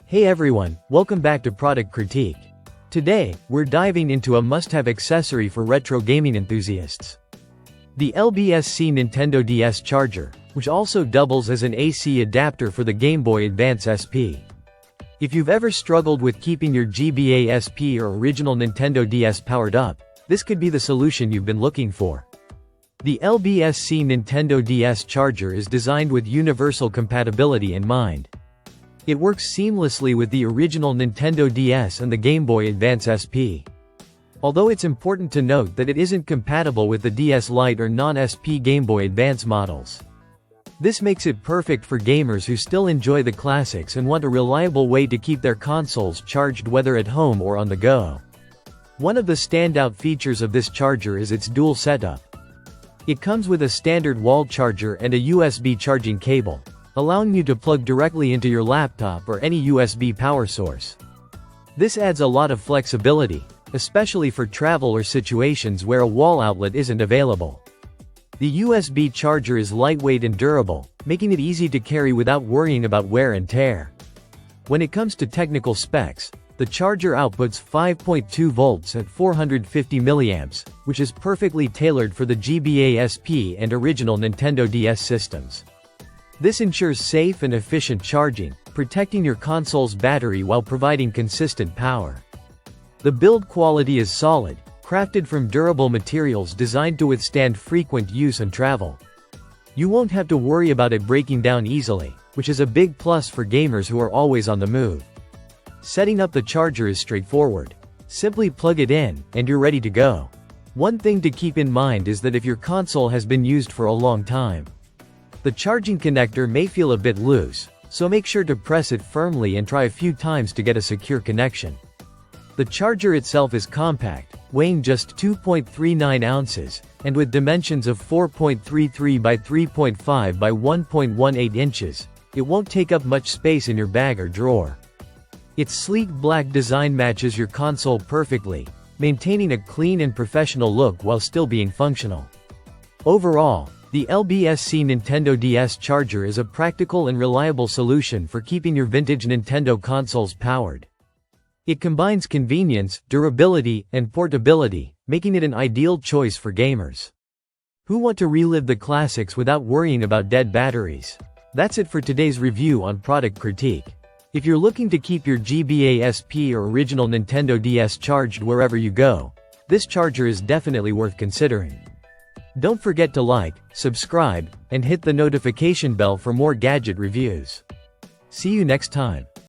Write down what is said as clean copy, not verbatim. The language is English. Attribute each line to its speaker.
Speaker 1: Hey everyone, welcome back to Product Critique. Today, we're diving into a must-have accessory for retro gaming enthusiasts. The LBSC Nintendo DS charger, which also doubles as an AC adapter for the Game Boy Advance SP. If you've ever struggled with keeping your GBA SP or original Nintendo DS powered up, this could be the solution you've been looking for. The LBSC Nintendo DS charger is designed with universal compatibility in mind. It works seamlessly with the original Nintendo DS and the Game Boy Advance SP. Although it's important to note that it isn't compatible with the DS Lite or non-SP Game Boy Advance models. This makes it perfect for gamers who still enjoy the classics and want a reliable way to keep their consoles charged whether at home or on the go. One of the standout features of this charger is its dual setup. It comes with a standard wall charger and a USB charging cable, allowing you to plug directly into your laptop or any USB power source. This adds a lot of flexibility, especially for travel or situations where a wall outlet isn't available. The USB charger is lightweight and durable, making it easy to carry without worrying about wear and tear. When it comes to technical specs, the charger outputs 5.2 volts at 450 milliamps, which is perfectly tailored for the GBA SP and original Nintendo DS systems. This ensures safe and efficient charging, protecting your console's battery while providing consistent power. The build quality is solid, crafted from durable materials designed to withstand frequent use and travel. You won't have to worry about it breaking down easily, which is a big plus for gamers who are always on the move. Setting up the charger is straightforward. Simply plug it in, and you're ready to go. One thing to keep in mind is that if your console has been used for a long time, the charging connector may feel a bit loose, so make sure to press it firmly and try a few times to get a secure connection. The charger itself is compact, weighing just 2.39 ounces, and with dimensions of 4.33 by 3.5 by 1.18 inches, it won't take up much space in your bag or drawer. Its sleek black design matches your console perfectly, maintaining a clean and professional look while still being functional. Overall, the LBSC Nintendo DS charger is a practical and reliable solution for keeping your vintage Nintendo consoles powered. It combines convenience, durability, and portability, making it an ideal choice for gamers who want to relive the classics without worrying about dead batteries. That's it for today's review on Product Critique. If you're looking to keep your GBA SP or original Nintendo DS charged wherever you go, this charger is definitely worth considering. Don't forget to like, subscribe, and hit the notification bell for more gadget reviews. See you next time.